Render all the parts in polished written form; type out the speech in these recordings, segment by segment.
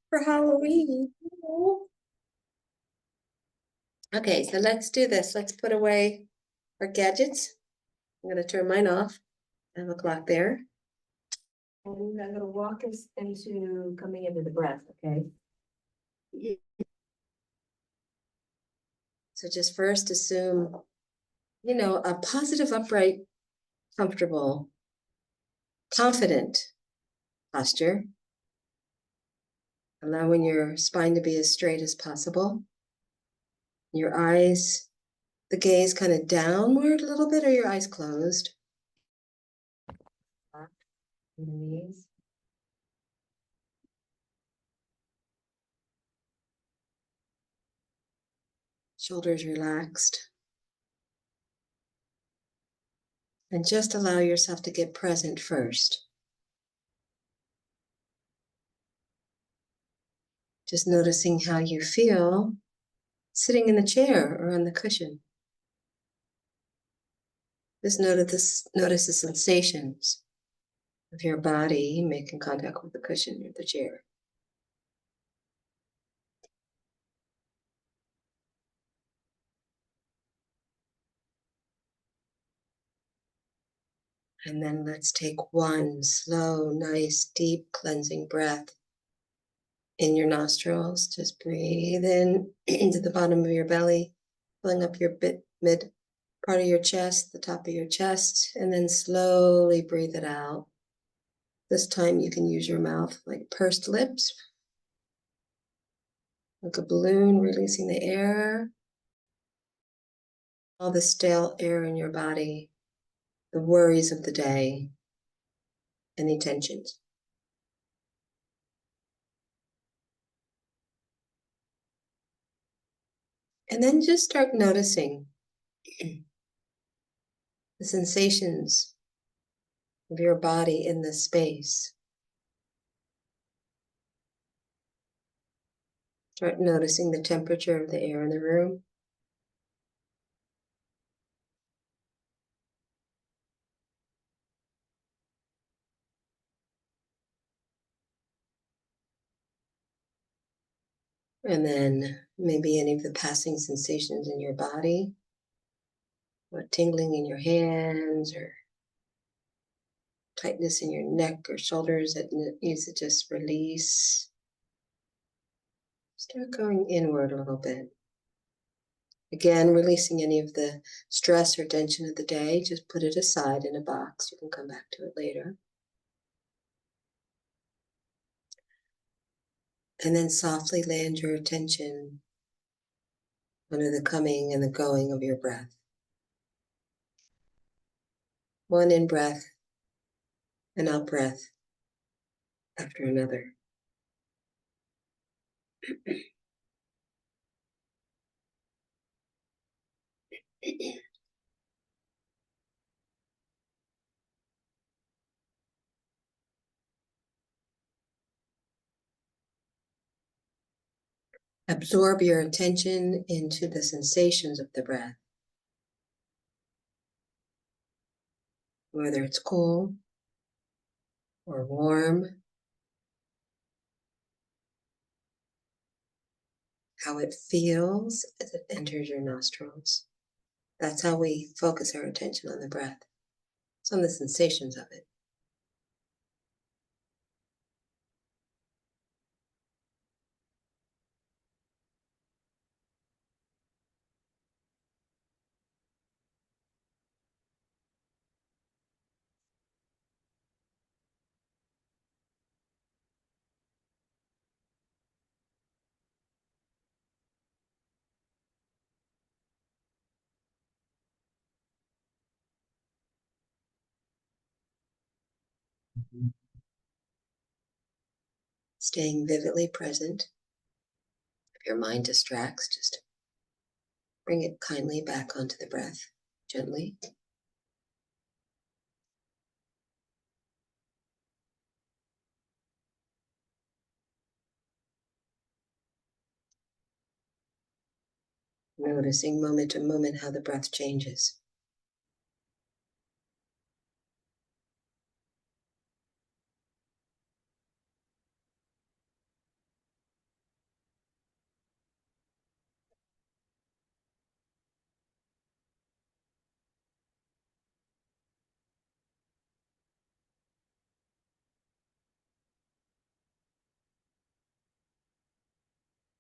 for Halloween. Okay, so let's do this. Let's put away our gadgets. I'm going to turn mine off. I have a clock there. And I'm going to walk us into coming into the breath, okay? So just first assume, a positive, upright, comfortable, confident posture. Allowing your spine to be as straight as possible. Your eyes, the gaze kind of downward a little bit, or your eyes closed. The knees. Shoulders relaxed. And just allow yourself to get present first. Just noticing how you feel sitting in the chair or on the cushion. Just notice the sensations of your body making contact with the cushion or the chair. And then let's take one slow, nice, deep cleansing breath in your nostrils. Just breathe in into the bottom of your belly, filling up your mid part of your chest, the top of your chest, and then slowly breathe it out. This time you can use your mouth like pursed lips, like a balloon releasing the air. All the stale air in your body, the worries of the day, any tensions. And then just start noticing the sensations of your body in this space. Start noticing the temperature of the air in the room. And then maybe any of the passing sensations in your body, or tingling in your hands, or tightness in your neck or shoulders that needs to just release. Start going inward a little bit. Again, releasing any of the stress or tension of the day, just put it aside in a box. You can come back to it later. And then softly land your attention under the coming and the going of your breath. One in breath, and out breath after another. Absorb your attention into the sensations of the breath. Whether it's cool or warm, how it feels as it enters your nostrils. That's how we focus our attention on the breath. It's on the sensations of it. Staying vividly present. If your mind distracts, just bring it kindly back onto the breath, gently. Noticing moment to moment how the breath changes.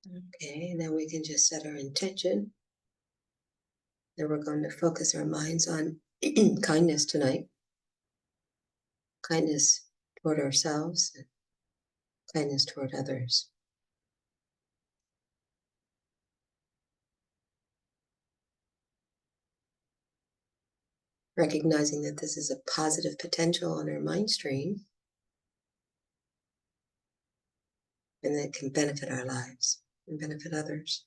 Okay, and then we can just set our intention. Then we're going to focus our minds on kindness tonight. Kindness toward ourselves, and kindness toward others. Recognizing that this is a positive potential on our mind stream and that can benefit our lives and benefit others.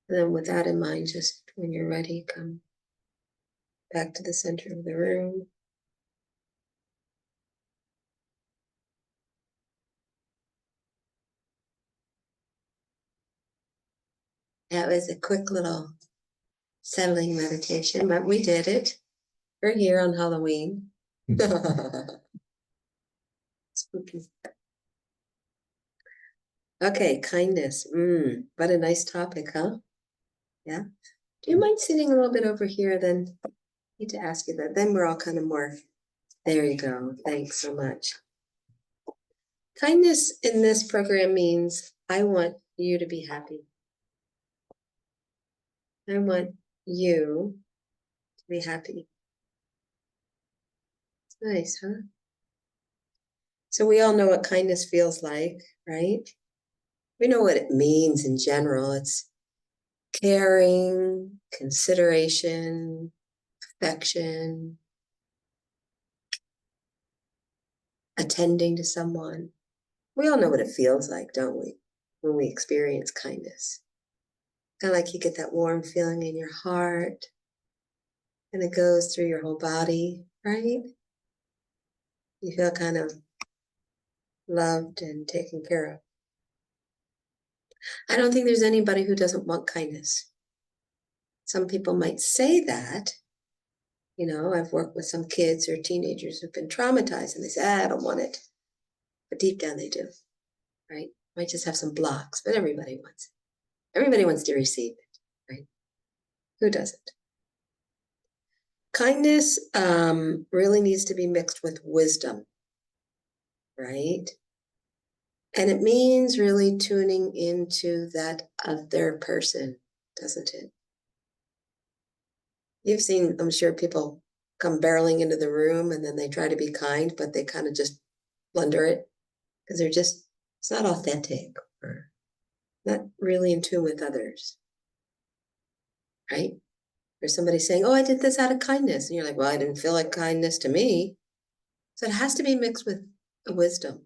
And then with that in mind, just when you're ready, come back to the center of the room. That was a quick little settling meditation, but we did it. We're here on Halloween. Spooky. Okay, kindness. What a nice topic, huh? Yeah. Do you mind sitting a little bit over here? Then I need to ask you that. Then we're all kind of more. There you go. Thanks so much. Kindness in this program means I want you to be happy. I want you to be happy. It's nice, huh? So we all know what kindness feels like, right? We know what it means in general. It's caring, consideration, affection, attending to someone. We all know what it feels like, don't we, when we experience kindness? Kind of like you get that warm feeling in your heart and it goes through your whole body, right? You feel kind of loved and taken care of. I don't think there's anybody who doesn't want kindness. Some people might say that. You know, I've worked with some kids or teenagers who've been traumatized and they say, I don't want it. But deep down they do, right? Might just have some blocks, but everybody wants it. Everybody wants to receive it, right? Who doesn't? Kindness really needs to be mixed with wisdom, right? And it means really tuning into that other person, doesn't it? You've seen, I'm sure, people come barreling into the room and then they try to be kind, but they kind of just blunder it because it's not authentic or not really in tune with others, right? Or somebody saying, oh, I did this out of kindness. And you're like, well, I didn't feel like kindness to me. So it has to be mixed with wisdom.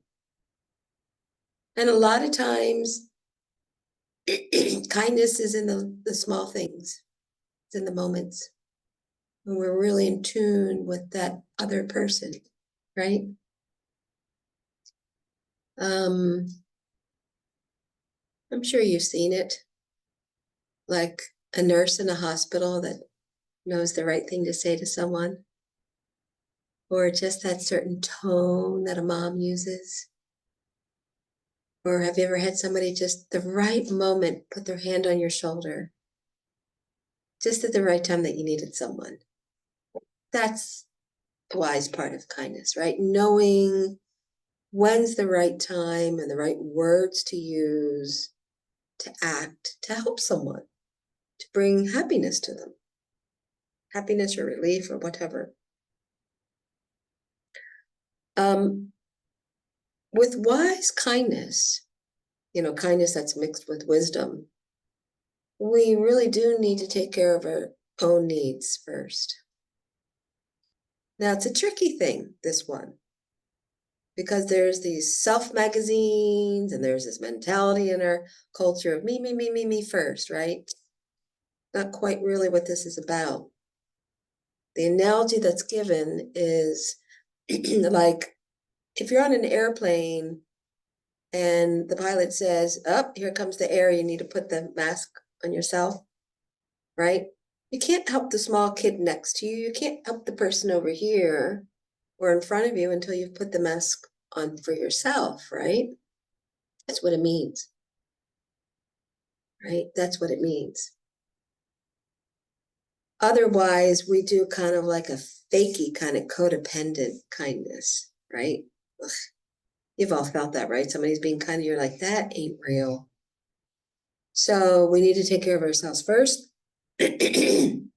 And a lot of times, kindness is in the small things. It's in the moments when we're really in tune with that other person, right? I'm sure you've seen it, like a nurse in a hospital that knows the right thing to say to someone, or just that certain tone that a mom uses. Or have you ever had somebody just the right moment put their hand on your shoulder, just at the right time that you needed someone? That's the wise part of kindness, right? Knowing when's the right time and the right words to use to act, to help someone, to bring happiness to them, happiness or relief or whatever. With wise kindness, kindness that's mixed with wisdom, we really do need to take care of our own needs first. Now, it's a tricky thing, this one, because there's these self magazines and there's this mentality in our culture of me, me, me, me, me first, right? Not quite really what this is about. The analogy that's given is like if you're on an airplane and the pilot says, oh, here comes the air, you need to put the mask on yourself, right? You can't help the small kid next to you. You can't help the person over here or in front of you until you've put the mask on for yourself, right? That's what it means, right? That's what it means. Otherwise, we do kind of like a fakey kind of codependent kindness, right? Ugh. You've all felt that, right? Somebody's being kind, you're like, that ain't real. So we need to take care of ourselves first. And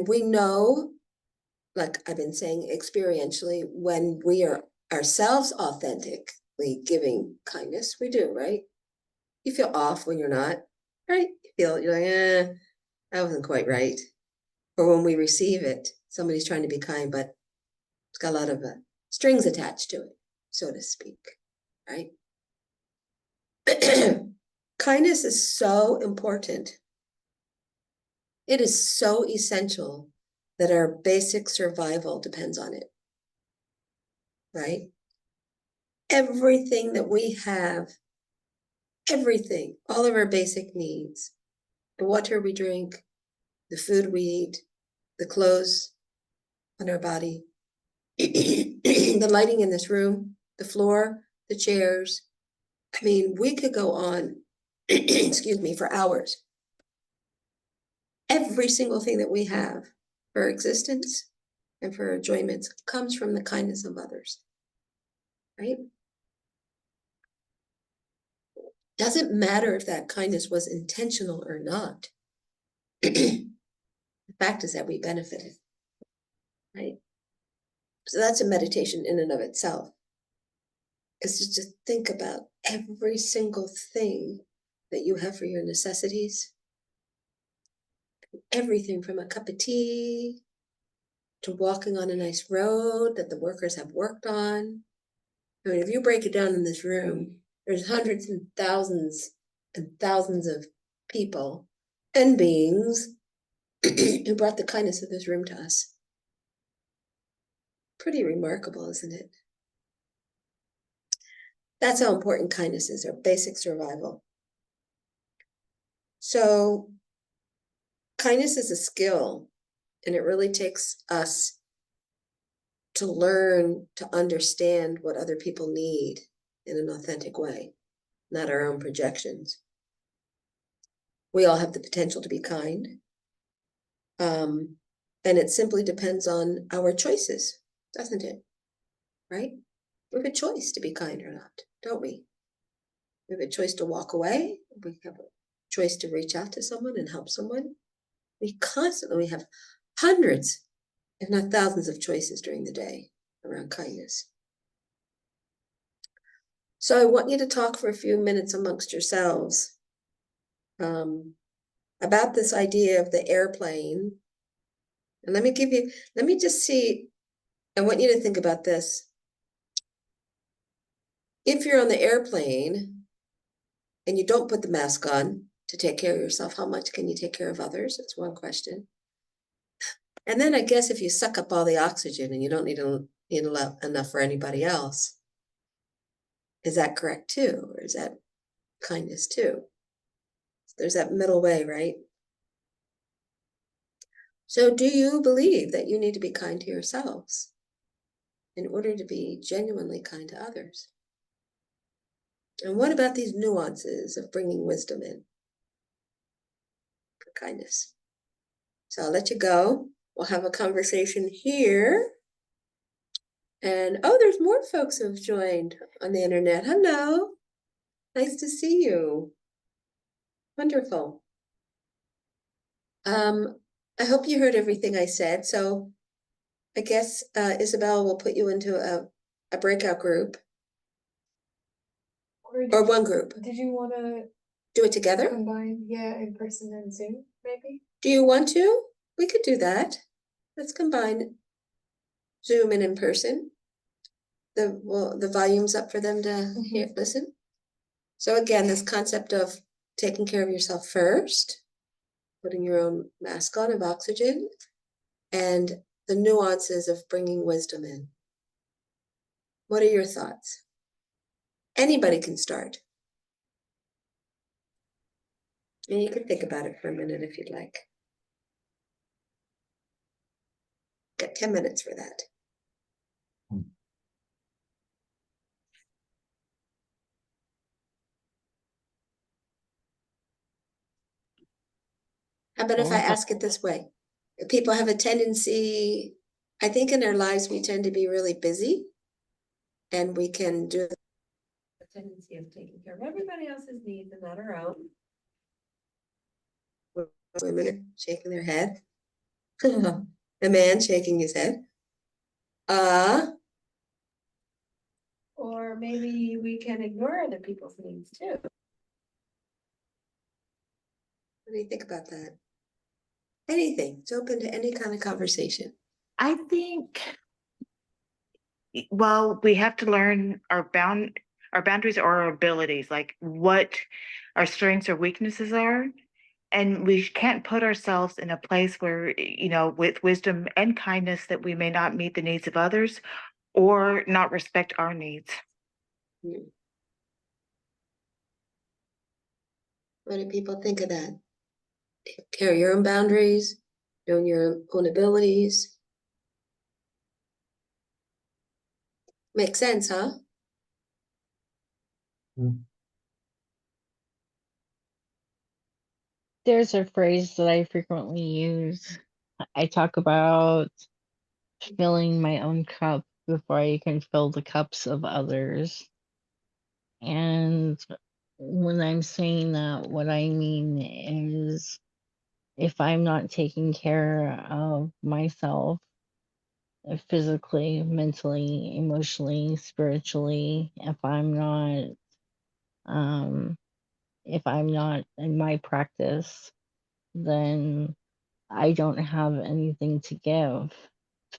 we know, like I've been saying experientially, when we are ourselves authentically giving kindness, we do, right? You feel off when you're not, right? You're like, that wasn't quite right. Or when we receive it, somebody's trying to be kind, but it's got a lot of strings attached to it, so to speak, right? Kindness is so important. It is so essential that our basic survival depends on it, right? Everything that we have, everything, all of our basic needs, the water we drink, the food we eat, the clothes on our body, the lighting in this room, the floor, the chairs. I mean, we could go on, excuse me, for hours. Every single thing that we have for existence and for enjoyments comes from the kindness of others, right? Doesn't matter if that kindness was intentional or not. The fact is that we benefited, right? So that's a meditation in and of itself. Is to just think about every single thing that you have for your necessities. Everything from a cup of tea to walking on a nice road that the workers have worked on. I mean, if you break it down in this room, there's hundreds and thousands of people and beings who brought the kindness of this room to us. Pretty remarkable, isn't it? That's how important kindness is, our basic survival. So kindness is a skill, and it really takes us to learn to understand what other people need in an authentic way, not our own projections. We all have the potential to be kind. And it simply depends on our choices, doesn't it? Right? We have a choice to be kind or not, don't we? We have a choice to walk away. We have a choice to reach out to someone and help someone. We have hundreds, if not thousands of choices during the day around kindness. So I want you to talk for a few minutes amongst yourselves about this idea of the airplane. And let me just see, I want you to think about this. If you're on the airplane and you don't put the mask on to take care of yourself, how much can you take care of others? That's one question. And then I guess if you suck up all the oxygen and you don't need enough for anybody else, is that correct too? Or is that kindness too? There's that middle way, right? So do you believe that you need to be kind to yourselves in order to be genuinely kind to others? And what about these nuances of bringing wisdom in for kindness? So I'll let you go. We'll have a conversation here. And oh, there's more folks who've joined on the internet. Hello. Nice to see you. Wonderful. I hope you heard everything I said. So I guess Isabel will put you into a breakout group or one group. Did you want to do it together? Combine, yeah, in person and Zoom, maybe? Do you want to? We could do that. Let's combine Zoom and in person. The volume's up for them to hear, listen. So again, this concept of taking care of yourself first, putting your own mask on of oxygen, and the nuances of bringing wisdom in. What are your thoughts? Anybody can start. And you can think about it for a minute if you'd like. Got 10 minutes for that. How about if I ask it this way? People have a tendency, I think in our lives, we tend to be really busy. And we can do the tendency of taking care of everybody else's needs and not our own. Women are shaking their head. A man shaking his head. Or maybe we can ignore other people's needs too. What do you think about that? Anything. It's open to any kind of conversation. I think, well, we have to learn our boundaries or our abilities, like what our strengths or weaknesses are. And we can't put ourselves in a place where, with wisdom and kindness, that we may not meet the needs of others or not respect our needs. What do people think of that? Take care of your own boundaries, knowing your own abilities. Makes sense, huh? There's a phrase that I frequently use. I talk about filling my own cup before I can fill the cups of others. And when I'm saying that, what I mean is if I'm not taking care of myself physically, mentally, emotionally, spiritually, if I'm not in my practice, then I don't have anything to give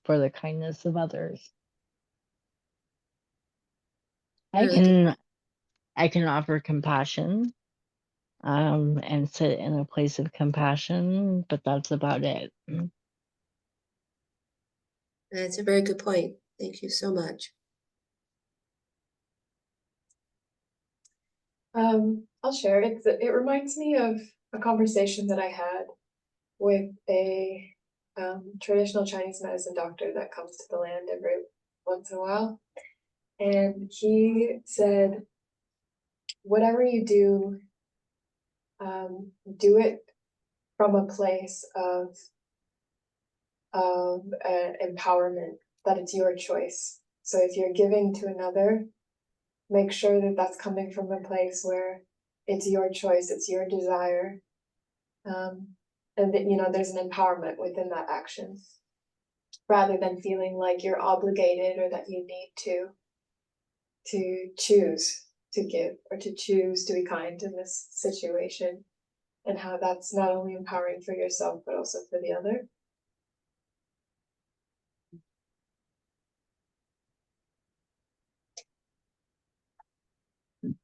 for the kindness of others. Really? I can offer compassion, and sit in a place of compassion, but that's about it. That's a very good point. Thank you so much. I'll share. It reminds me of a conversation that I had with a traditional Chinese medicine doctor that comes to the land every once in a while. And he said, whatever you do, do it from a place of empowerment, that it's your choice. So if you're giving to another, make sure that that's coming from a place where it's your choice, it's your desire, and that there's an empowerment within that action, rather than feeling like you're obligated or that you need to choose to give or to choose to be kind in this situation, and how that's not only empowering for yourself but also for the other.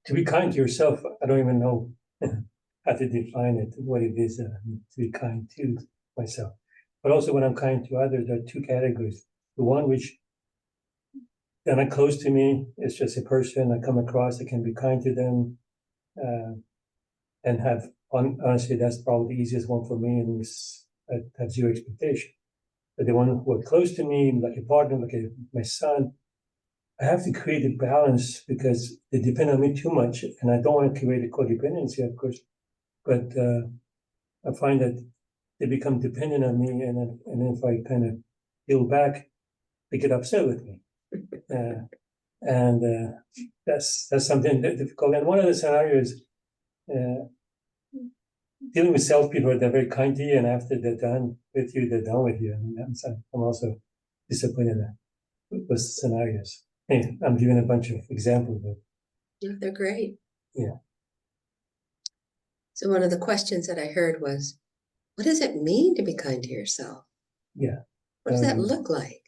To be kind to yourself, I don't even know how to define it, what it is to be kind to myself. But also when I'm kind to others, there are two categories. The one which they're not close to me, it's just a person I come across, I can be kind to them, and have, honestly, that's probably the easiest one for me, and I have zero expectation. But the one who are close to me, like a partner, like my son, I have to create a balance because they depend on me too much, and I don't want to create a codependency, of course. But I find that they become dependent on me, and then if I kind of peel back, they get upset with me, and that's something that difficult. And one of the scenarios, dealing with salespeople, they're very kind to you, and after they're done with you, they're done with you. And I'm also disappointed with those scenarios. Hey, I'm giving a bunch of examples, but Yeah, they're great. yeah. So one of the questions that I heard was, what does it mean to be kind to yourself? Yeah. What does that look like?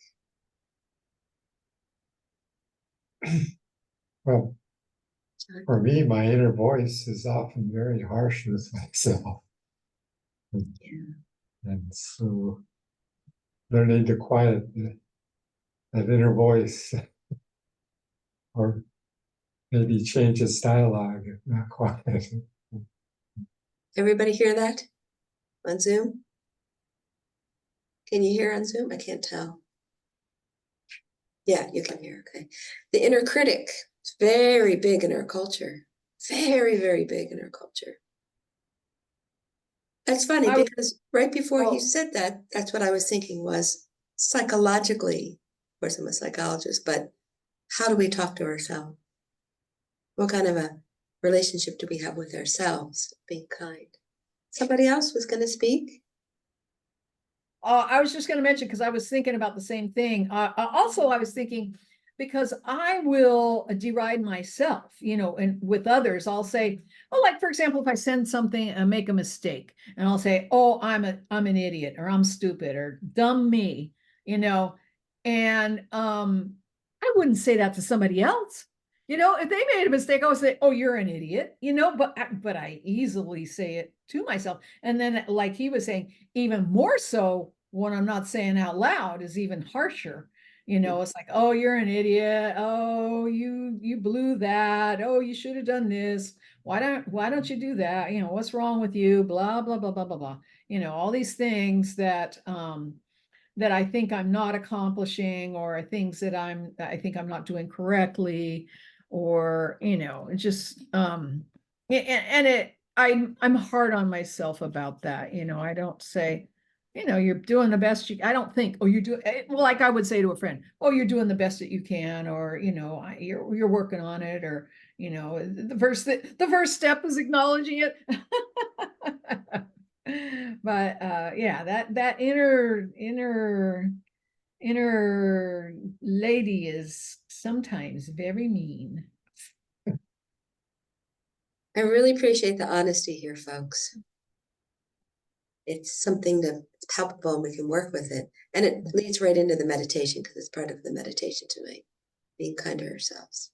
Well, for me, my inner voice is often very harsh with myself. And so learning to quiet that inner voice, or maybe change its dialogue, if not quiet. Everybody hear that on Zoom? Can you hear on Zoom? I can't tell. Yeah, you can hear, okay. The inner critic is very big in our culture. Very, very big in our culture. That's funny because right before he said that, that's what I was thinking was psychologically, of course I'm a psychologist, but How do we talk to ourselves? What kind of a relationship do we have with ourselves? Being kind. Somebody else was going to speak? I was just going to mention, because I was thinking about the same thing. Also, I was thinking, because I will deride myself, and with others, I'll say, well, like, for example, if I send something and make a mistake, and I'll say, oh, I'm an idiot, or I'm stupid, or dumb me, and I wouldn't say that to somebody else. If they made a mistake, I would say, oh, you're an idiot, but I easily say it to myself. And then, like he was saying, even more so when I'm not saying out loud is even harsher. It's like, oh, you're an idiot. Oh, you blew that. Oh, you should have done this. Why don't you do that? What's wrong with you? Blah, blah, blah, blah, blah, blah. All these things that I think I'm not accomplishing, or things that I think I'm not doing correctly, or just I'm hard on myself about that. I don't say, you're doing the best I don't think, oh, you're doing well, like I would say to a friend, oh, you're doing the best that you can, or you're working on it, or the first step is acknowledging it. But yeah, that inner lady is sometimes very mean. I really appreciate the honesty here, folks. It's something that's palpable and we can work with it. And it leads right into the meditation, because it's part of the meditation tonight, being kind to ourselves.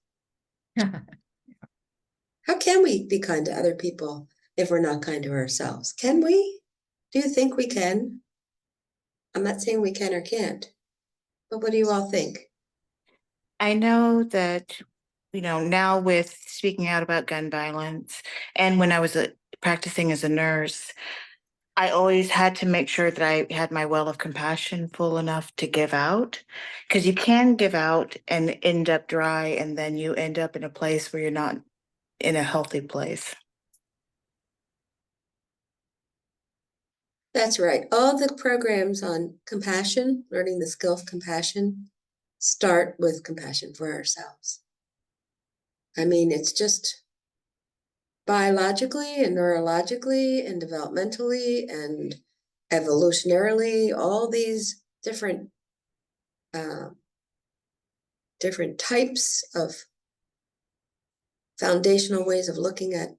How can we be kind to other people if we're not kind to ourselves? Can we? Do you think we can? I'm not saying we can or can't, but what do you all think? I know that, now with speaking out about gun violence, and when I was practicing as a nurse, I always had to make sure that I had my well of compassion full enough to give out, because you can give out and end up dry, and then you end up in a place where you're not in a healthy place. That's right. All the programs on compassion, learning the skill of compassion, start with compassion for ourselves. I mean, it's just biologically and neurologically and developmentally and evolutionarily, all these different types of foundational ways of looking at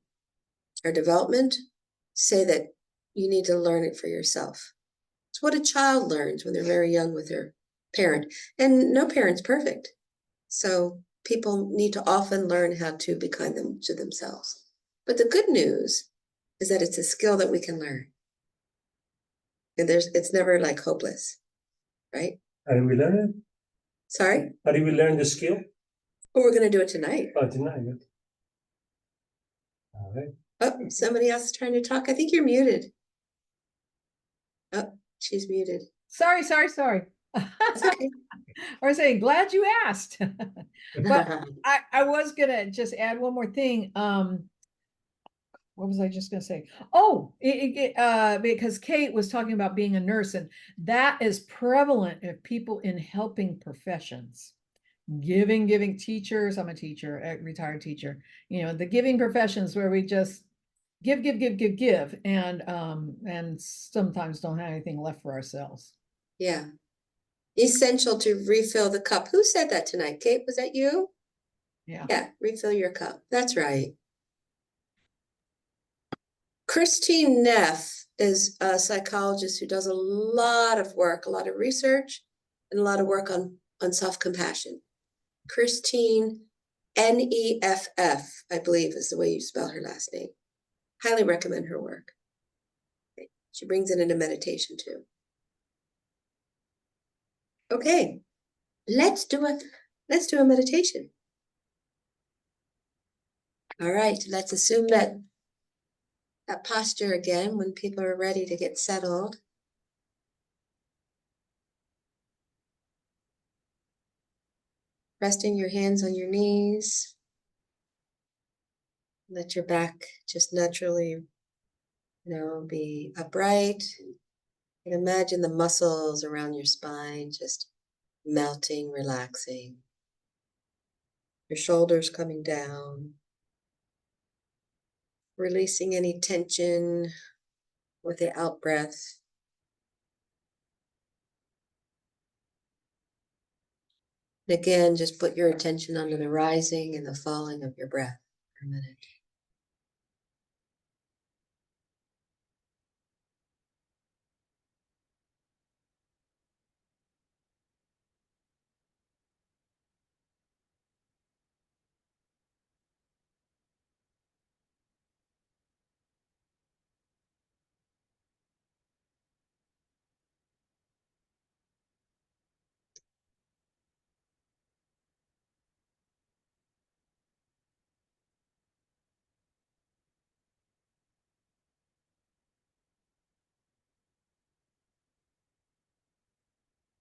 our development say that you need to learn it for yourself. It's what a child learns when they're very young with their parent, and no parent's perfect. So people need to often learn how to be kind to themselves. But the good news is that it's a skill that we can learn. And it's never like hopeless, right? How do we learn it? Sorry? How do we learn the skill? Oh, we're going to do it tonight. Oh, tonight. Okay. All right. Oh, somebody else is trying to talk. I think you're muted. Oh, she's muted. Sorry. It's okay. I was saying, glad you asked. But I was gonna just add one more thing. What was I just gonna say? Oh, because Kate was talking about being a nurse, and that is prevalent of people in helping professions. Giving teachers. I'm a teacher, a retired teacher. The giving professions where we just give, and sometimes don't have anything left for ourselves. Yeah. Essential to refill the cup. Who said that tonight? Kate, was that you? Yeah. Yeah, refill your cup. That's right. Christine Neff is a psychologist who does a lot of work, a lot of research, and a lot of work on self-compassion. Christine Neff, I believe is the way you spell her last name. Highly recommend her work. She brings it into meditation too. Okay, let's do a meditation. All right, let's assume that posture again when people are ready to get settled. Resting your hands on your knees. Let your back just naturally, be upright. And imagine the muscles around your spine just melting, relaxing. Your shoulders coming down. Releasing any tension with the out breath. And again, just put your attention onto the rising and the falling of your breath for a minute.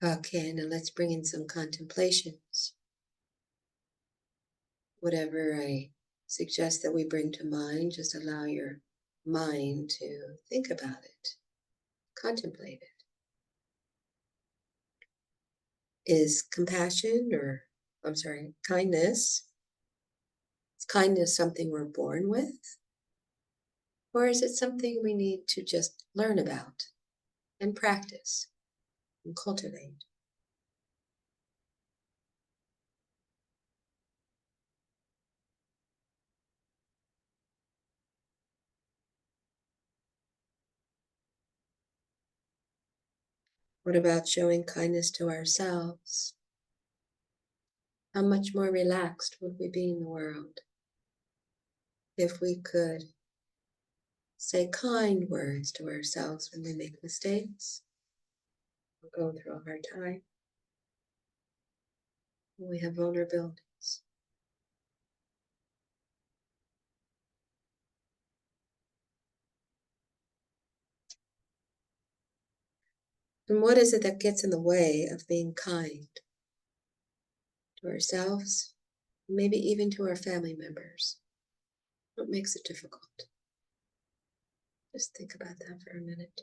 Okay, now let's bring in some contemplations. Whatever I suggest that we bring to mind, just allow your mind to think about it, contemplate it. Is compassion, or I'm sorry, kindness, is kindness something we're born with? Or is it something we need to just learn about and practice and cultivate? What about showing kindness to ourselves? How much more relaxed would we be in the world if we could say kind words to ourselves when we make mistakes, or go through a hard time, when we have vulnerabilities? And what is it that gets in the way of being kind to ourselves, maybe even to our family members? What makes it difficult? Just think about that for a minute.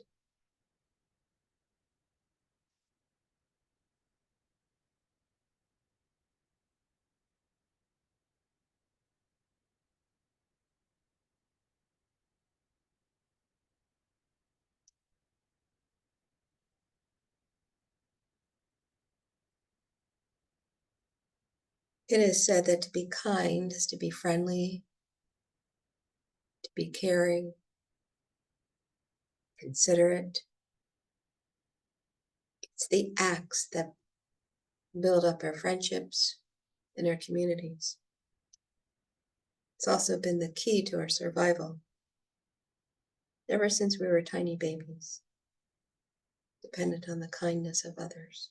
It is said that to be kind is to be friendly, to be caring, considerate. It's the acts that build up our friendships and our communities. It's also been the key to our survival ever since we were tiny babies, dependent on the kindness of others.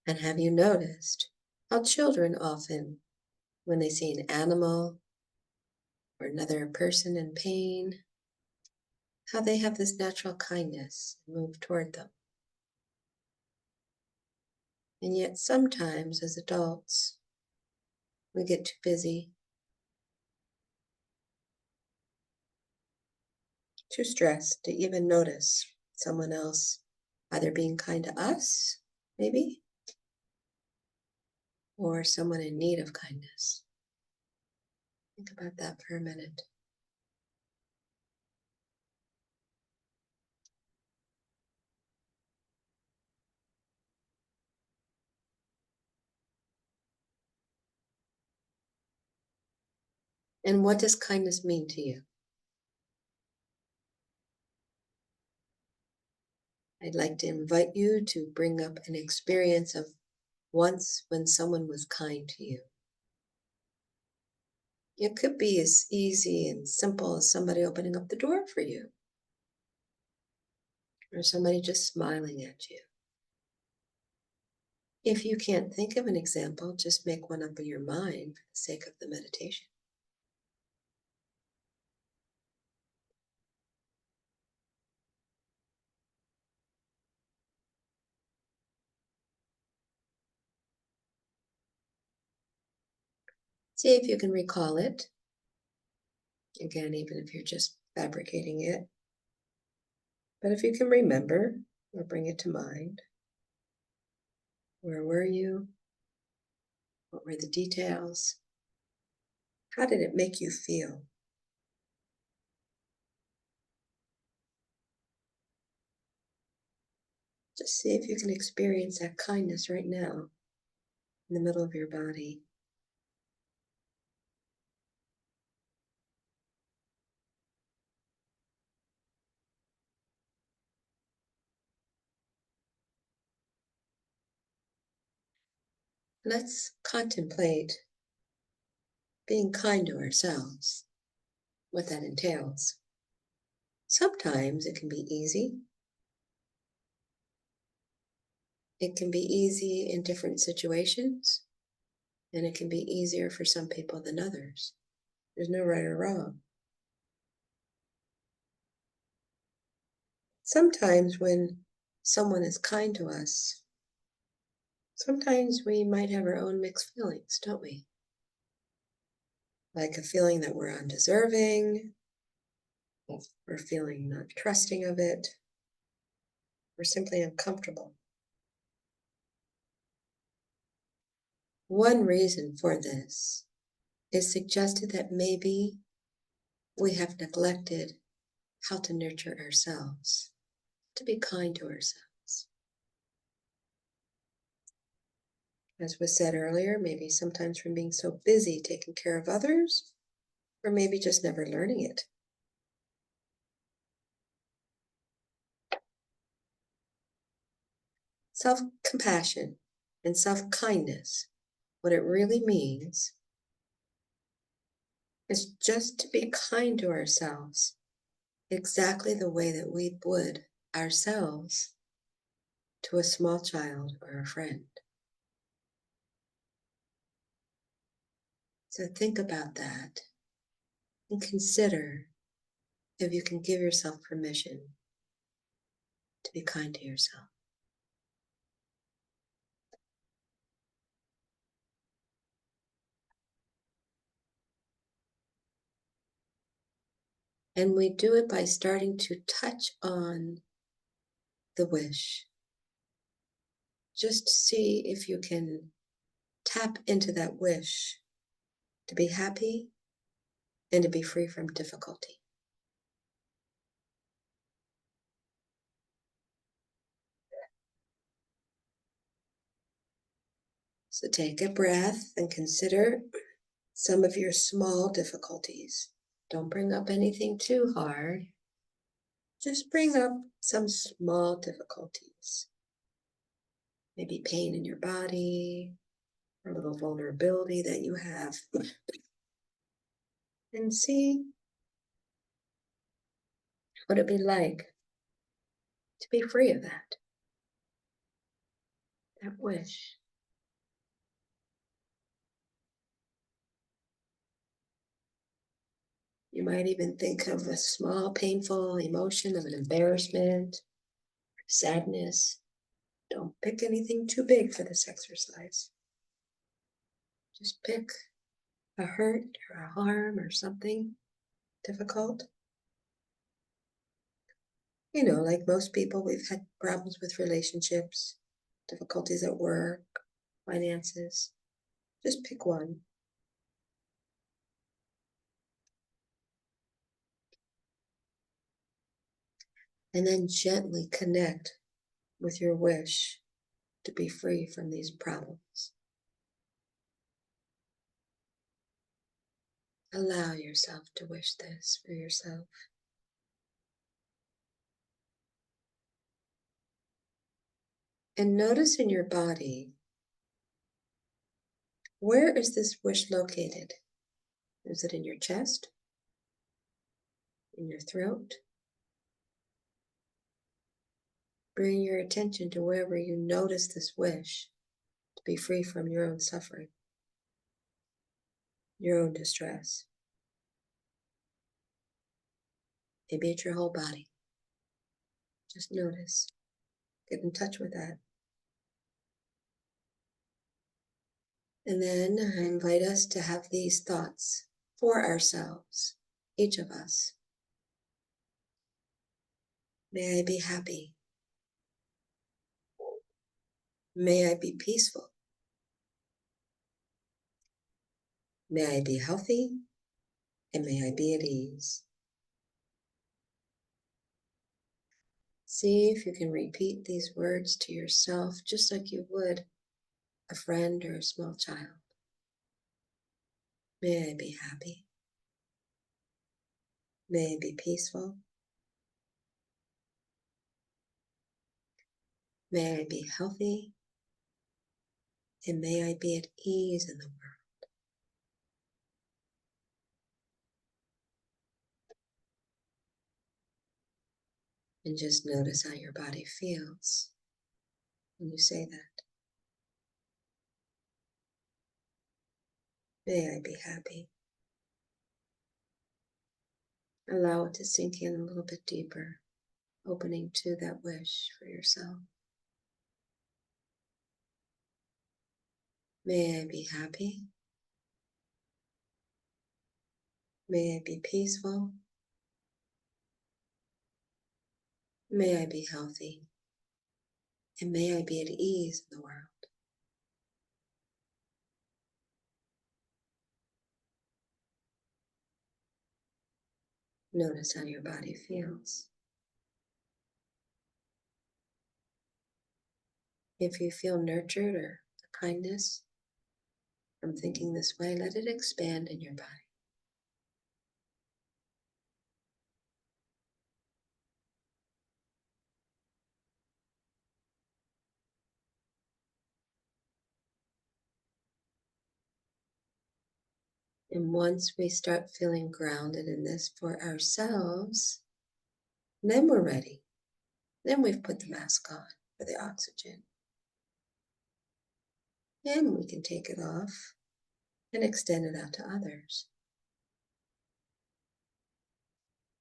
And have you noticed how children often, when they see an animal or another person in pain, how they have this natural kindness and move toward them? And yet sometimes as adults, we get too busy, too stressed to even notice someone else either being kind to us, maybe, or someone in need of kindness. Think about that for a minute. And what does kindness mean to you? I'd like to invite you to bring up an experience of once when someone was kind to you. It could be as easy and simple as somebody opening up the door for you, or somebody just smiling at you. If you can't think of an example, just make one up in your mind for the sake of the meditation. See if you can recall it. Again, even if you're just fabricating it. But if you can remember or bring it to mind, where were you? What were the details? How did it make you feel? Just see if you can experience that kindness right now in the middle of your body. Let's contemplate being kind to ourselves, what that entails. Sometimes it can be easy. It can be easy in different situations, and it can be easier for some people than others. There's no right or wrong. Sometimes when someone is kind to us, sometimes we might have our own mixed feelings, don't we? Like a feeling that we're undeserving, we're feeling not trusting of it, we're simply uncomfortable. One reason for this is suggested that maybe we have neglected how to nurture ourselves, to be kind to ourselves. As was said earlier, maybe sometimes from being so busy taking care of others, or maybe just never learning it. Self-compassion and self-kindness, what it really means is just to be kind to ourselves exactly the way that we would ourselves to a small child or a friend. So think about that and consider if you can give yourself permission to be kind to yourself. And we do it by starting to touch on the wish. Just see if you can tap into that wish to be happy and to be free from difficulty. So take a breath and consider some of your small difficulties. Don't bring up anything too hard. Just bring up some small difficulties. Maybe pain in your body, or a little vulnerability that you have. And see what it'd be like to be free of that wish. You might even think of a small, painful emotion of an embarrassment, sadness. Don't pick anything too big for this exercise. Just pick a hurt or a harm or something difficult. You know, like most people, we've had problems with relationships, difficulties at work, finances. Just pick one. And then gently connect with your wish to be free from these problems. Allow yourself to wish this for yourself. And notice in your body, where is this wish located? Is it in your chest? In your throat? Bring your attention to wherever you notice this wish to be free from your own suffering, your own distress. Maybe it's your whole body. Just notice. Get in touch with that. And then I invite us to have these thoughts for ourselves, each of us. May I be happy. May I be peaceful. May I be healthy, and may I be at ease. See if you can repeat these words to yourself just like you would a friend or a small child. May I be happy. May I be peaceful. May I be healthy, and may I be at ease in the world. And just notice how your body feels when you say that. May I be happy. Allow it to sink in a little bit deeper, opening to that wish for yourself. May I be happy. May I be peaceful. May I be healthy. And may I be at ease in the world. Notice how your body feels. If you feel nurtured or a kindness from thinking this way, let it expand in your body. And once we start feeling grounded in this for ourselves, then we're ready. Then we've put the mask on for the oxygen. And we can take it off and extend it out to others.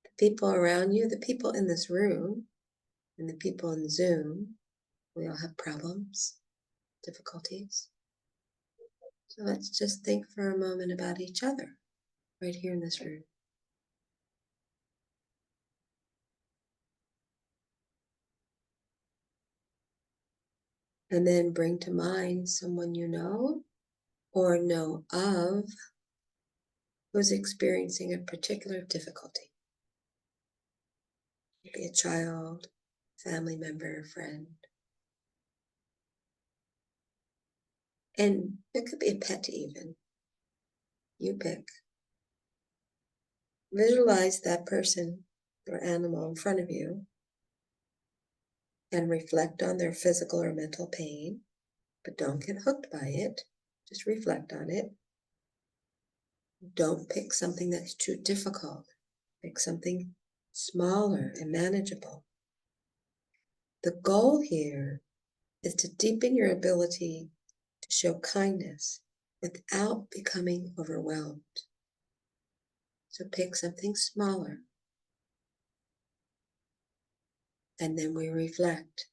The people around you, the people in this room, and the people in Zoom, we all have problems, difficulties. So let's just think for a moment about each other right here in this room. And then bring to mind someone you know or know of who's experiencing a particular difficulty. Maybe a child, family member, friend. And it could be a pet even. You pick. Visualize that person or animal in front of you and reflect on their physical or mental pain, but don't get hooked by it. Just reflect on it. Don't pick something that's too difficult. Pick something smaller and manageable. The goal here is to deepen your ability to show kindness without becoming overwhelmed. So pick something smaller. And then we reflect.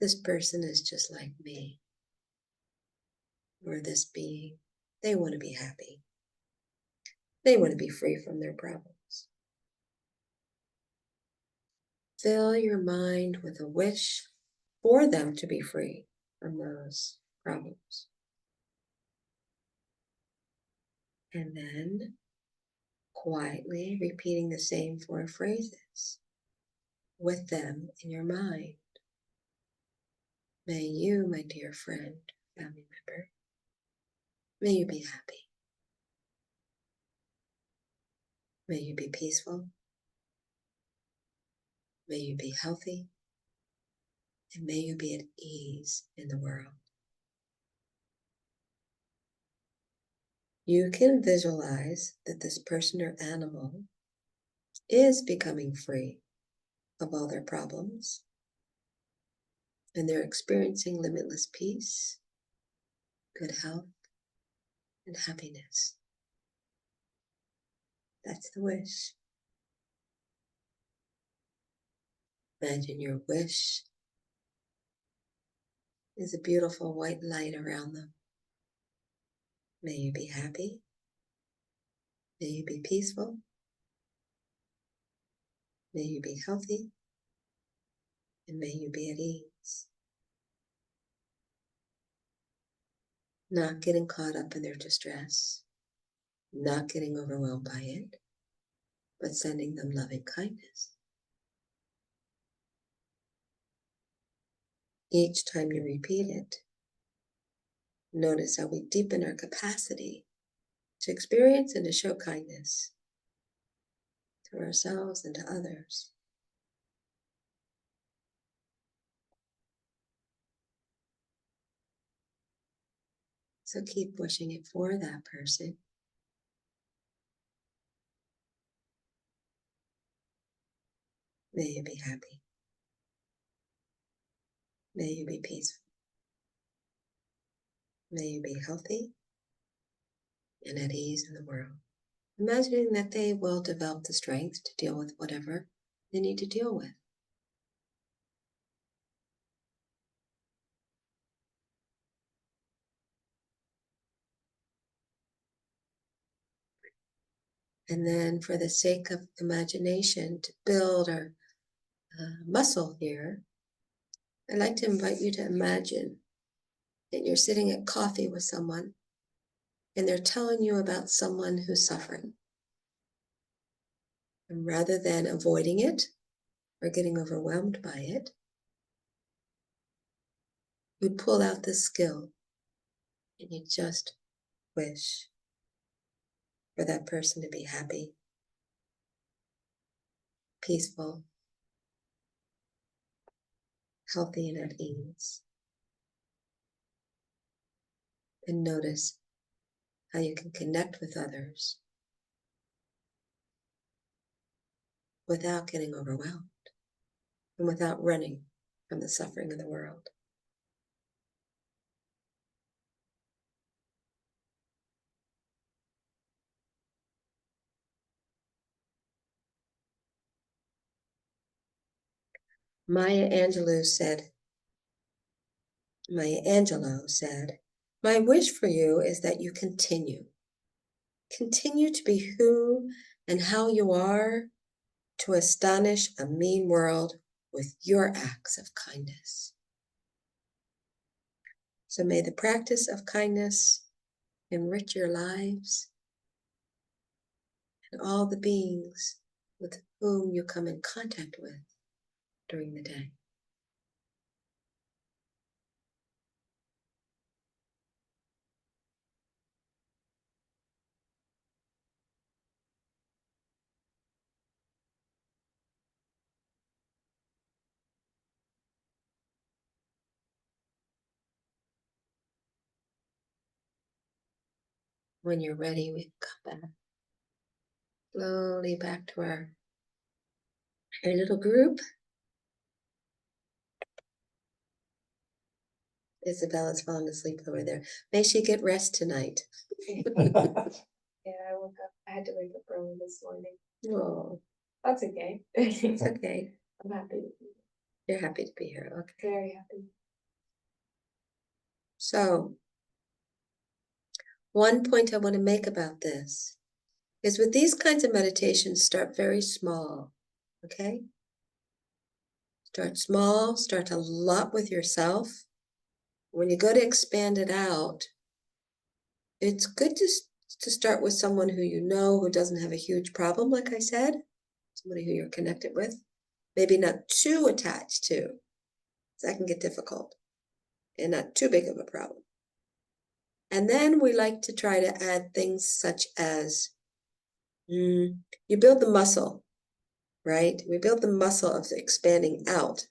This person is just like me. Or this being. They want to be happy. They want to be free from their problems. Fill your mind with a wish for them to be free from those problems. And then quietly repeating the same 4 phrases with them in your mind. May you, my dear friend, family member, may you be happy. May you be peaceful. May you be healthy. And may you be at ease in the world. You can visualize that this person or animal is becoming free of all their problems, and they're experiencing limitless peace, good health, and happiness. That's the wish. Imagine your wish is a beautiful white light around them. May you be happy. May you be peaceful. May you be healthy. And may you be at ease. Not getting caught up in their distress. Not getting overwhelmed by it. But sending them loving kindness. Each time you repeat it, notice how we deepen our capacity to experience and to show kindness to ourselves and to others. So keep wishing it for that person. May you be happy. May you be peaceful. May you be healthy and at ease in the world. Imagining that they will develop the strength to deal with whatever they need to deal with. And then for the sake of imagination, to build our muscle here, I'd like to invite you to imagine that you're sitting at coffee with someone and they're telling you about someone who's suffering. And rather than avoiding it or getting overwhelmed by it, you pull out this skill and you just wish for that person to be happy, peaceful, healthy, and at ease. And notice how you can connect with others without getting overwhelmed and without running from the suffering of the world. Maya Angelou said, my wish for you is that you continue to be who and how you are, to astonish a mean world with your acts of kindness. So may the practice of kindness enrich your lives and all the beings with whom you come in contact with during the day. When you're ready, we come back slowly back to our little group. Isabella's falling asleep over there. May she get rest tonight. Yeah, I woke up. I had to wake up early this morning. Oh, That's okay. it's okay. I'm happy to be You're happy to be here. Okay. here. Very happy. So, one point I want to make about this is with these kinds of meditations, start very small. Okay? Start small, start a lot with yourself. When you go to expand it out, it's good to start with someone who you know who doesn't have a huge problem, like I said, somebody who you're connected with. Maybe not too attached to, because that can get difficult, and not too big of a problem. And then we like to try to add things such as you build the muscle, right? We build the muscle of expanding out.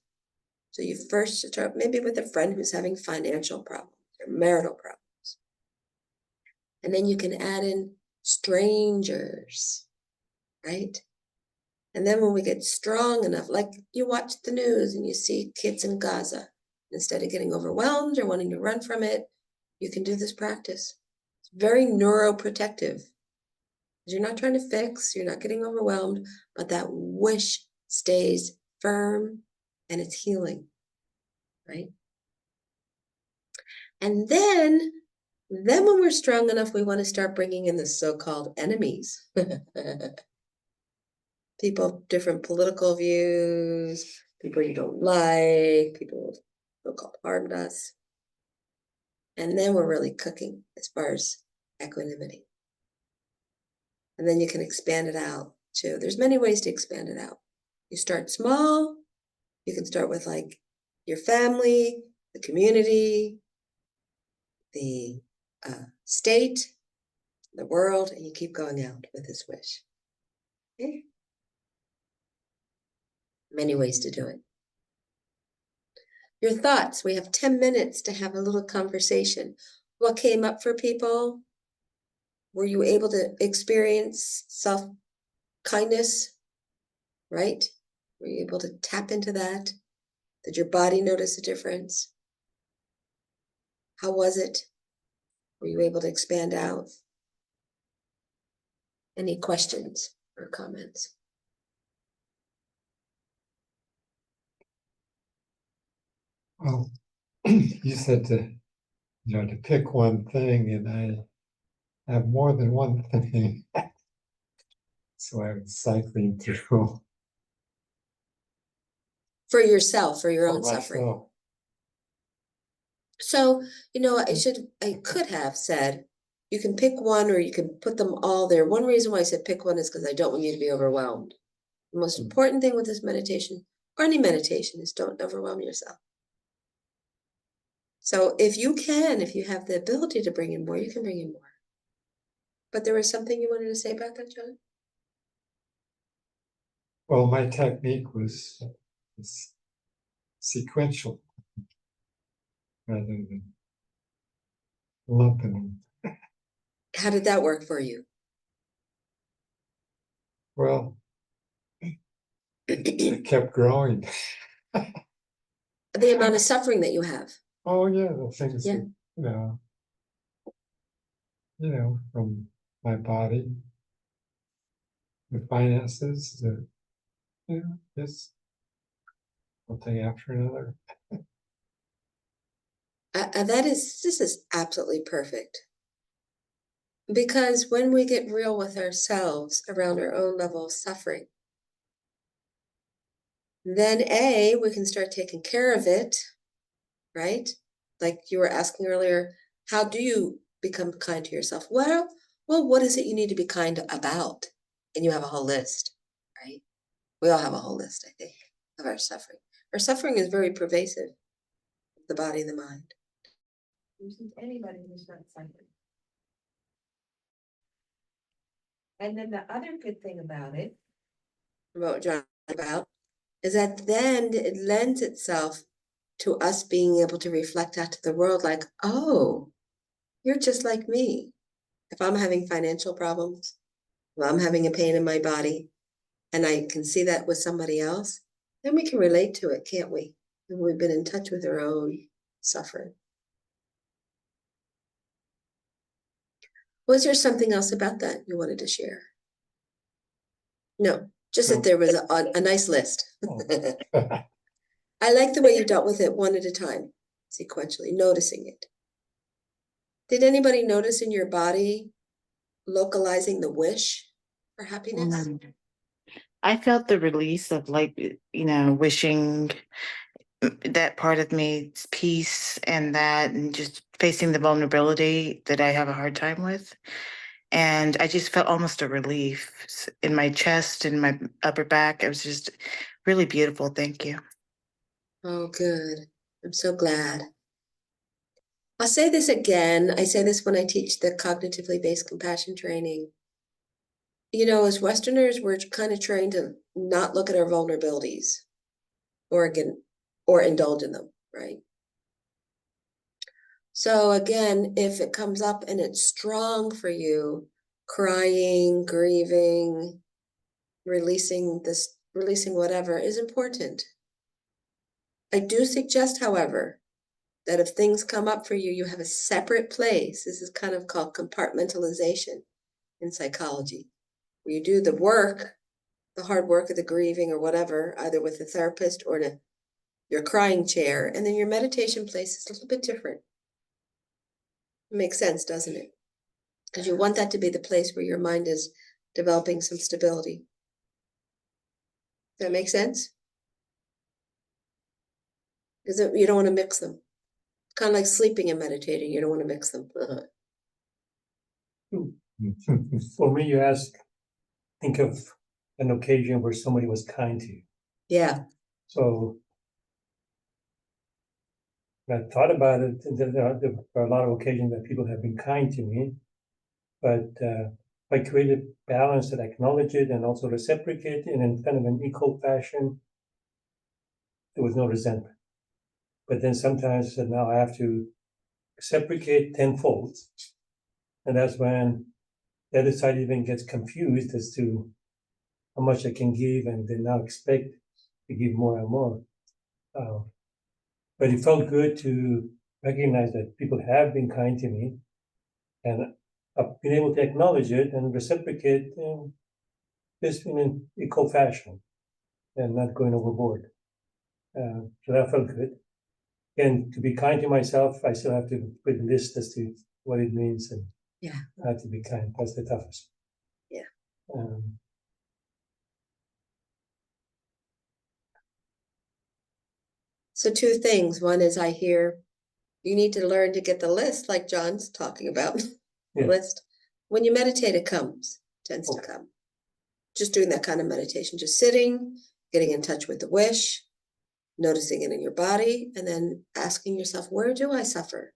So you first start maybe with a friend who's having financial problems or marital problems. And then you can add in strangers, right? And then when we get strong enough, like you watch the news and you see kids in Gaza, instead of getting overwhelmed or wanting to run from it, you can do this practice. It's very neuroprotective. You're not trying to fix, you're not getting overwhelmed, but that wish stays firm and it's healing, right? And then when we're strong enough, we want to start bringing in the so-called enemies. People of different political views, people you don't like, people so-called harmed us. And then we're really cooking as far as equanimity. And then you can expand it out too. There's many ways to expand it out. You start small. You can start with like your family, the community, the state, the world, and you keep going out with this wish. Okay? Many ways to do it. Your thoughts. We have 10 minutes to have a little conversation. What came up for people? Were you able to experience self-kindness, right? Were you able to tap into that? Did your body notice a difference? How was it? Were you able to expand out? Any questions or comments? Well, you said to pick one thing, and I have more than one thing. So I was cycling through For yourself, for your for own suffering. myself. So, I could have said, you can pick one or you can put them all there. One reason why I said pick one is because I don't want you to be overwhelmed. The most important thing with this meditation, or any meditation, is don't overwhelm yourself. So if you have the ability to bring in more, you can bring in more. But there was something you wanted to say about that, John? Well, my technique was sequential rather than lumping them. How did that work for you? Well, it kept growing. The amount of suffering that you have. Oh yeah, the things Yeah. that, from my body, the finances, just one thing after another. This is absolutely perfect. Because when we get real with ourselves around our own level of suffering, then we can start taking care of it, right? Like you were asking earlier, how do you become kind to yourself? Well, what is it you need to be kind about? And you have a whole list, right? We all have a whole list, I think, of our suffering. Our suffering is very pervasive, the body and the mind. There isn't anybody who's not suffering. And then the other good thing about it, what John about, is that then it lends itself to us being able to reflect out to the world like, oh, you're just like me. If I'm having financial problems, if I'm having a pain in my body, and I can see that with somebody else, then we can relate to it, can't we? And we've been in touch with our own suffering. Was there something else about that you wanted to share? No, just that there was a nice list. I like the way you dealt with it one at a time, sequentially, noticing it. Did anybody notice in your body localizing the wish for happiness? I felt the release of wishing that part of me's peace and just facing the vulnerability that I have a hard time with. And I just felt almost a relief in my chest and my upper back. It was just really beautiful. Thank you. Oh, good. I'm so glad. I'll say this again. I say this when I teach the cognitively based compassion training. As Westerners, we're kind of trained to not look at our vulnerabilities or indulge in them, right? So again, if it comes up and it's strong for you, crying, grieving, releasing whatever is important. I do suggest, however, that if things come up for you, you have a separate place. This is kind of called compartmentalization in psychology, where you do the work, the hard work of the grieving or whatever, either with a therapist or in your crying chair, and then your meditation place is a little bit different. It makes sense, doesn't it? Because you want that to be the place where your mind is developing some stability. Does that make sense? Because you don't want to mix them. It's kind of like sleeping and meditating. You don't want to mix them. For me, you ask, think of an occasion where somebody was kind to you. Yeah. So when I thought about it, there are a lot of occasions that people have been kind to me, but if I created balance that acknowledge it and also reciprocate it in kind of an equal fashion, there was no resentment. But then sometimes now I have to reciprocate tenfold. And that's when the other side even gets confused as to how much I can give, and they now expect to give more and more. But it felt good to recognize that people have been kind to me, and I've been able to acknowledge it and reciprocate this in an equal fashion and not going overboard. So that felt good. And to be kind to myself, I still have to put a list as to what it means and Yeah. how to be kind. That's the toughest. Yeah. So two things. One is I hear you need to learn to get the list, like John's talking about. The Yeah. list. When you meditate, it tends to come. Just doing that kind of meditation, just sitting, getting in touch with the wish, noticing it in your body, and then asking yourself, where do I suffer?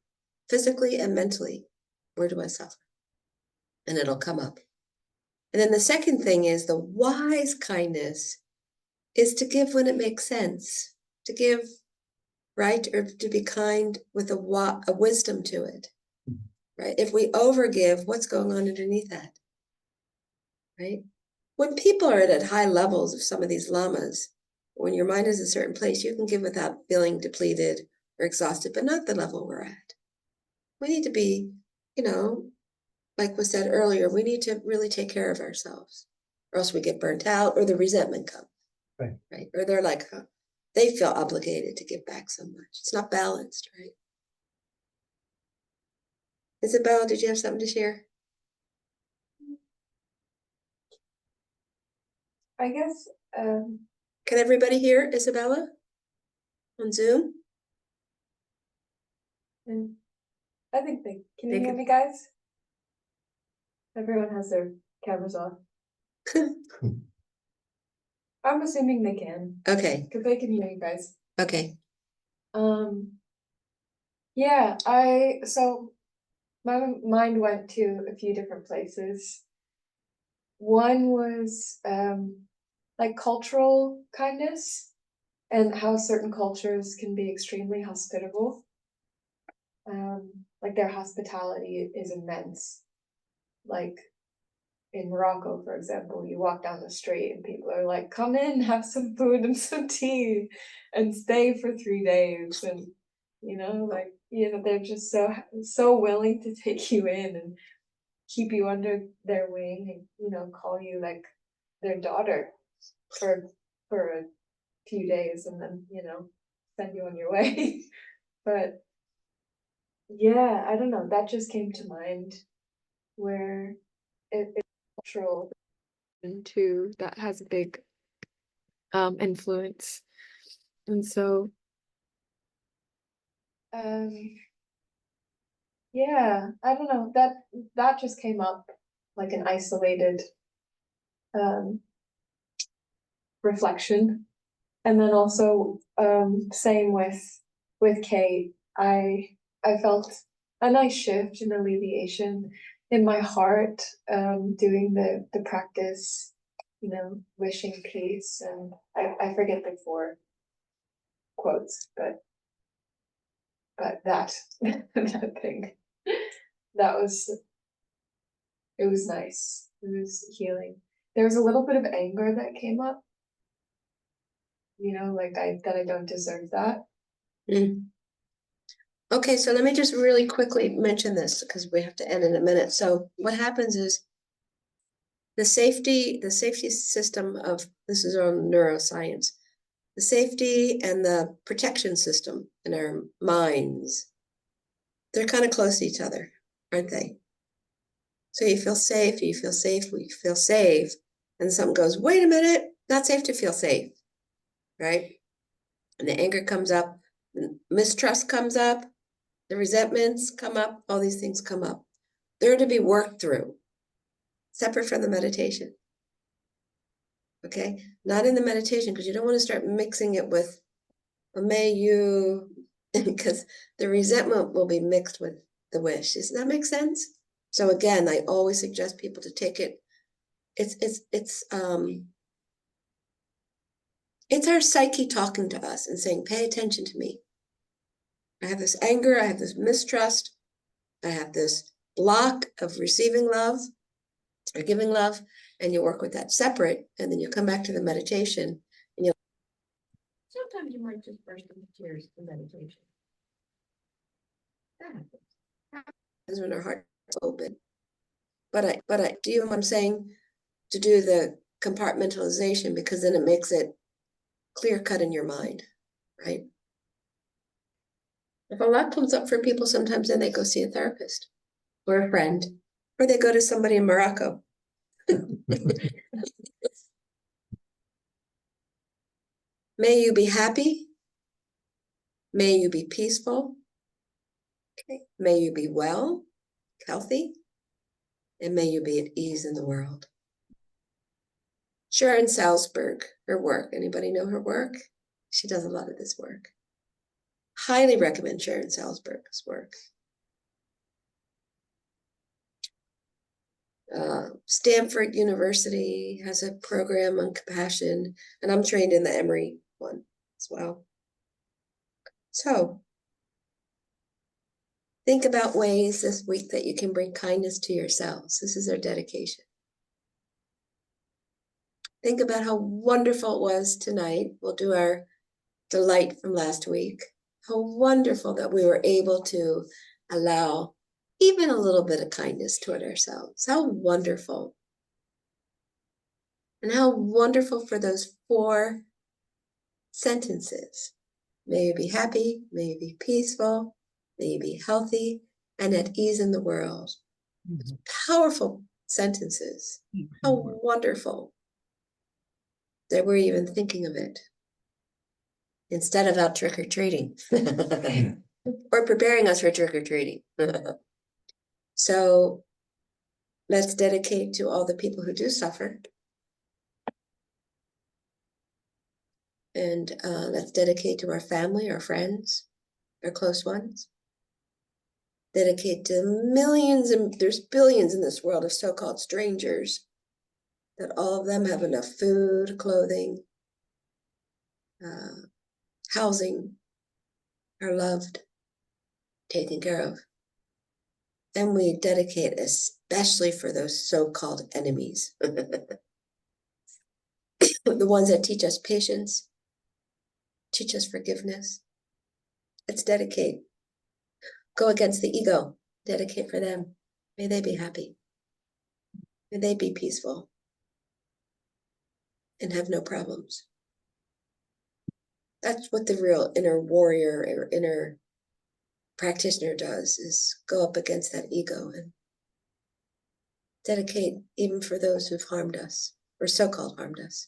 Physically and mentally, where do I suffer? And it'll come up. And then the second thing is the wise kindness is to give when it makes sense, to give, right? Or to be kind with a wisdom to it, right? If we overgive, what's going on underneath that, right? When people are at high levels of some of these lamas, when your mind is a certain place, you can give without feeling depleted or exhausted, but not the level we're at. We need to be, like was said earlier, we need to really take care of ourselves, or else we get burnt out, or the resentment comes, right? Or they're like, they feel obligated to give back so much. It's not balanced, right? Isabel, did you have something to share? I guess, Can everybody hear Isabella on Zoom? and I think can you They hear can. me, guys? Everyone has their cameras off. I'm assuming they can, Okay, because they can hear you guys. okay. Yeah, so my mind went to a few different places. One was like cultural kindness and how certain cultures can be extremely hospitable. Like their hospitality is immense. Like in Morocco, for example, you walk down the street and people are like, come in, have some food and some tea and stay for 3 days. And, they're just so willing to take you in and keep you under their wing and, call you like their daughter for a few days and then, send you on your way. But yeah, I don't know, that just came to mind where it's cultural too that has a big influence. And so yeah, I don't know, that just came up like an isolated reflection. And then also same with Kate, I felt a nice shift and alleviation in my heart doing the practice, wishing peace, and I forget the 4 quotes, but that that thing, it was nice. It was healing. There was a little bit of anger that came up, like that I don't deserve that. Mm. Okay, so let me just really quickly mention this because we have to end in a minute. So what happens is the safety system of, this is on neuroscience, the safety and the protection system in our minds, they're kind of close to each other. aren't they? So you feel safe, you feel safe, you feel safe, and something goes, wait a minute, not safe to feel safe, right? And the anger comes up, the mistrust comes up, the resentments come up, all these things come up. They're to be worked through, separate from the meditation. Okay, not in the meditation, because you don't want to start mixing it with, well, may you, because the resentment will be mixed with the wish. Does that make sense? So again, I always suggest people to take it. It's our psyche talking to us and saying, pay attention to me. I have this anger, I have this mistrust, I have this block of receiving love or giving love, and you work with that separate, and then you come back to the meditation, and you sometimes you might just burst into tears in meditation. That happens when our heart's open. But I do you know what I'm saying? To do the compartmentalization, because then it makes it clear cut in your mind, right? If a lot comes up for people, sometimes then they go see a therapist or a friend, or they go to somebody in Morocco. May you be happy. May you be peaceful. Okay. May you be well, healthy, and may you be at ease in the world. Sharon Salzberg, her work. Anybody know her work? She does a lot of this work. Highly recommend Sharon Salzberg's work. Stanford University has a program on compassion, and I'm trained in the Emory one as well. So think about ways this week that you can bring kindness to yourselves. This is our dedication. Think about how wonderful it was tonight. We'll do our delight from last week. How wonderful that we were able to allow even a little bit of kindness toward ourselves. How wonderful. And how wonderful for those 4 sentences. May you be happy, may you be peaceful, may you be healthy and at ease in the world. Mm-hmm. Powerful sentences. Mm-hmm. How wonderful that we're even thinking of it instead of out trick-or-treating or preparing us for trick-or-treating. So let's dedicate to all the people who do suffer. And let's dedicate to our family, our friends, our close ones. Dedicate to millions, and there's billions in this world of so-called strangers, that all of them have enough food, clothing, housing, are loved, taken care of. And we dedicate especially for those so-called enemies, the ones that teach us patience, teach us forgiveness. Let's dedicate. Go against the ego. Dedicate for them. May they be happy. May they be peaceful and have no problems. That's what the real inner warrior or inner practitioner does, is go up against that ego and dedicate even for those who've harmed us or so-called harmed us.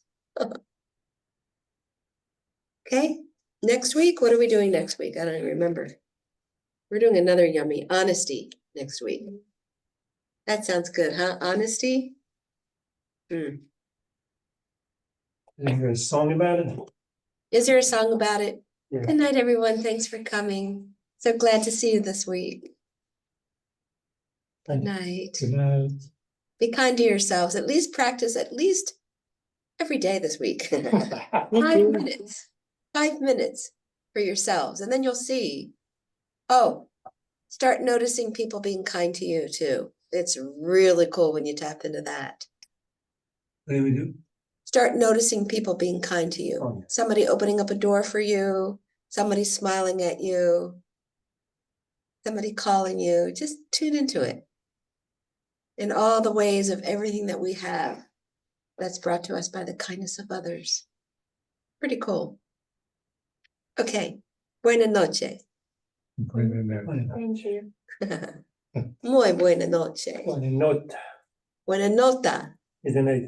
Okay, next week, what are we doing next week? I don't even remember. We're doing another yummy honesty next week. That sounds good, huh? Honesty? Is there a song about it? Is there a song about it? Yeah. Good night, everyone. Thanks for coming. So glad to see you this week. Good night. Good night. Be kind to yourselves. At least practice at least every day this week. 5 minutes. 5 minutes for yourselves. And then you'll see. Oh, start noticing people being kind to you too. It's really cool when you tap into that. What do we do? Start noticing people being kind to you. Oh, yeah. Somebody opening up a door for you. Somebody smiling at you. Somebody calling you. Just tune into it. In all the ways of everything that we have that's brought to us by the kindness of others. Pretty cool. Okay. Buena noche. Buenas noches. Thank you. Muy buena noche. Buena nota Buena nota. is the night.